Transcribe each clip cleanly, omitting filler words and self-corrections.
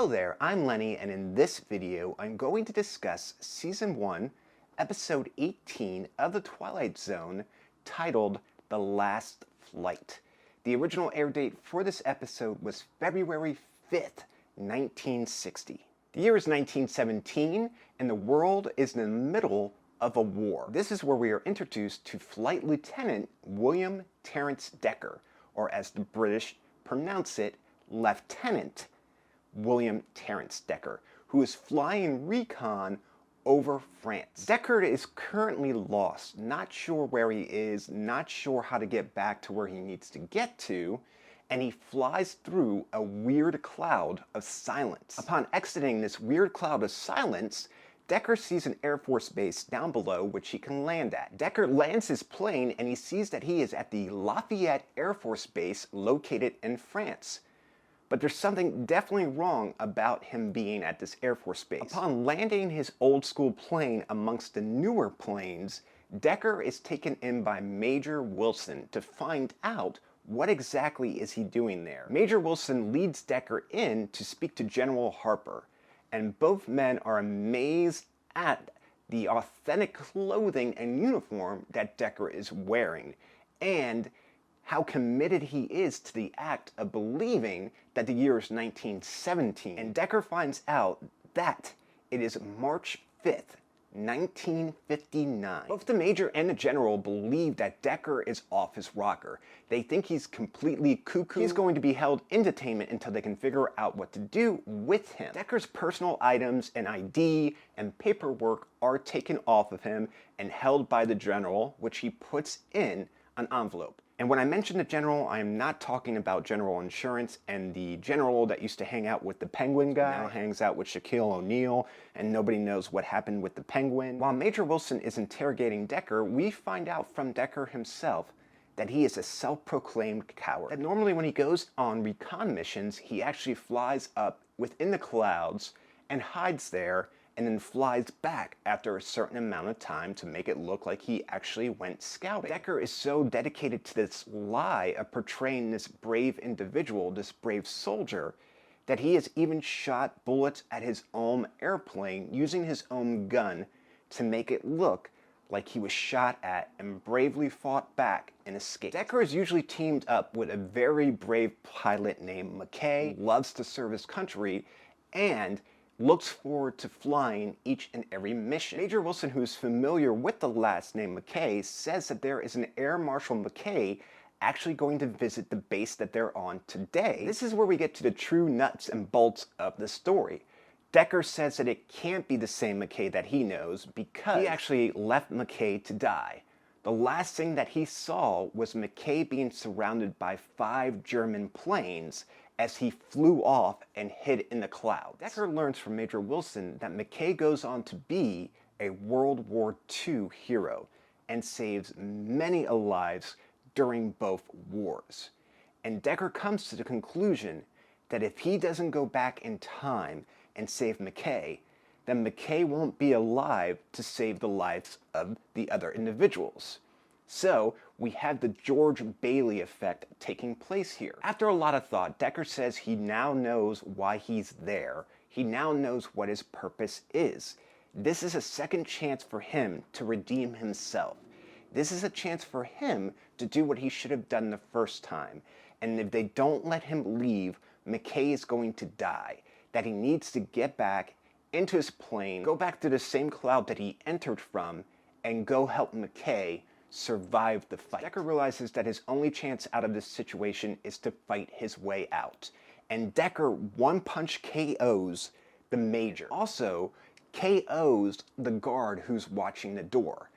Hello there, I'm Lenny, and in this video I'm going to discuss Season 1, Episode 18 of the Twilight Zone, titled The Last Flight. The original air date for this episode was February 5th, 1960. The year is 1917, and the world is in the middle of a war. This is where we are introduced to Flight Lieutenant William Terence Decker, or as the British pronounce it, Lieutenant William Terence Decker, who is flying recon over France. Decker is currently lost, not sure where he is, not sure how to get back to where he needs to get to, and he flies through a weird cloud of silence. Upon exiting this weird cloud of silence, Decker sees an Air Force base down below which he can land at. Decker lands his plane and he sees that he is at the Lafayette Air Force Base located in France. But there's something definitely wrong about him being at this Air Force base. Upon landing his old school plane amongst the newer planes, Decker is taken in by Major Wilson to find out what exactly is he doing there. Major Wilson leads Decker in to speak to General Harper, and both men are amazed at the authentic clothing and uniform that Decker is wearing, and how committed he is to the act of believing that the year is 1917. And Decker finds out that it is March 5th, 1959. Both the Major and the General believe that Decker is off his rocker. They think he's completely cuckoo. He's going to be held in detainment until they can figure out what to do with him. Decker's personal items and ID and paperwork are taken off of him and held by the General, which he puts in an envelope. And when I mention the General, I am not talking about General Insurance and the General that used to hang out with the Penguin guy. Now hangs out with Shaquille O'Neal, and nobody knows what happened with the Penguin. While Major Wilson is interrogating Decker, we find out from Decker himself that he is a self-proclaimed coward. That normally when he goes on recon missions, he actually flies up within the clouds and hides there, and then flies back after a certain amount of time to make it look like he actually went scouting. Decker is so dedicated to this lie of portraying this brave individual, this brave soldier, that he has even shot bullets at his own airplane using his own gun to make it look like he was shot at and bravely fought back and escaped. Decker is usually teamed up with a very brave pilot named McKay, loves to serve his country, and looks forward to flying each and every mission. Major Wilson, who is familiar with the last name McKay, says that there is an Air Marshal McKay actually going to visit the base that they're on today. This is where we get to the true nuts and bolts of the story. Decker says that it can't be the same McKay that he knows because he actually left McKay to die. The last thing that he saw was McKay being surrounded by 5 German planes as he flew off and hid in the clouds. Decker learns from Major Wilson that McKay goes on to be a World War II hero and saves many lives during both wars. And Decker comes to the conclusion that if he doesn't go back in time and save McKay, then McKay won't be alive to save the lives of the other individuals. So we have the George Bailey effect taking place here. After a lot of thought, Decker says he now knows why he's there. He now knows what his purpose is. This is a second chance for him to redeem himself. This is a chance for him to do what he should have done the first time. And if they don't let him leave, McKay is going to die. That he needs to get back into his plane, go back to the same cloud that he entered from, and go help McKay survive the fight. Decker realizes that his only chance out of this situation is to fight his way out. And Decker one-punch KOs the Major. Also, KOs the guard who's watching the door.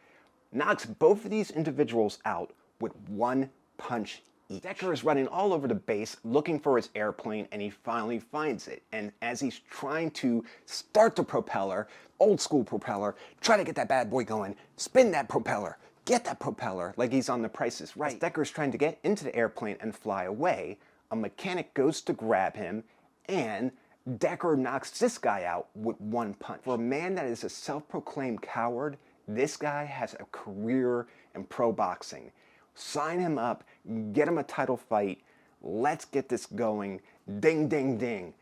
Knocks both of these individuals out with one punch each. Decker is running all over the base looking for his airplane, and he finally finds it. And as he's trying to start the propeller, old school propeller, try to get that bad boy going, spin that propeller, get that propeller, like he's on The Price is Right. As Decker's trying to get into the airplane and fly away, a mechanic goes to grab him, and Decker knocks this guy out with one punch. For a man that is a self-proclaimed coward, this guy has a career in pro boxing. Sign him up, get him a title fight, let's get this going, ding, ding, ding.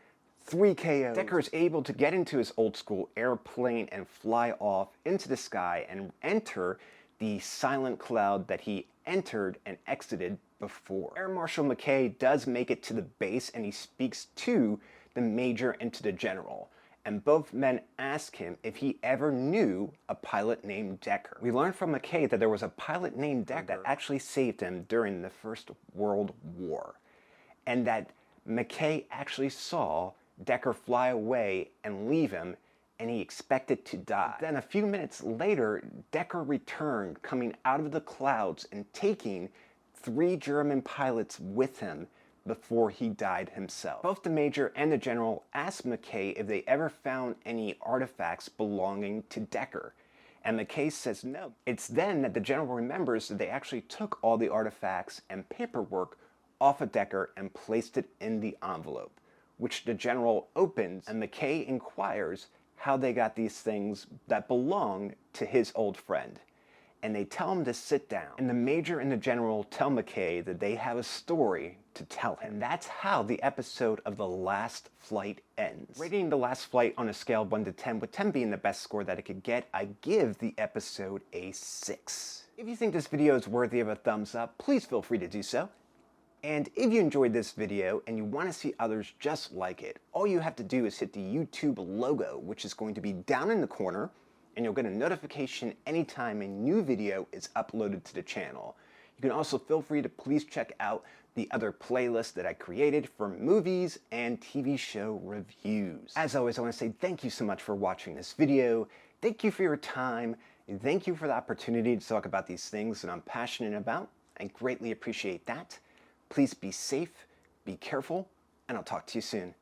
3 KOs. Decker is able to get into his old school airplane and fly off into the sky and enter the silent cloud that he entered and exited before. Air Marshal McKay does make it to the base, and he speaks to the major and to the general. And both men ask him if he ever knew a pilot named Decker. We learned from McKay that there was a pilot named Decker that actually saved him during the First World War, and that McKay actually saw Decker fly away and leave him, and he expected to die. Then a few minutes later, Decker returned, coming out of the clouds and taking 3 German pilots with him before he died himself. Both the major and the general asked McKay if they ever found any artifacts belonging to Decker, and McKay says no. It's then that the general remembers that they actually took all the artifacts and paperwork off of Decker and placed it in the envelope, which the general opens, and McKay inquires how they got these things that belong to his old friend. And they tell him to sit down. And the major and the general tell McKay that they have a story to tell him. And that's how the episode of The Last Flight ends. Rating The Last Flight on a scale of 1 to 10, with 10 being the best score that it could get, I give the episode a 6. If you think this video is worthy of a thumbs up, please feel free to do so. And if you enjoyed this video and you want to see others just like it, all you have to do is hit the YouTube logo, which is going to be down in the corner, and you'll get a notification anytime a new video is uploaded to the channel. You can also feel free to please check out the other playlists that I created for movies and TV show reviews. As always, I want to say thank you so much for watching this video. Thank you for your time, and thank you for the opportunity to talk about these things that I'm passionate about. I greatly appreciate that. Please be safe, be careful, and I'll talk to you soon.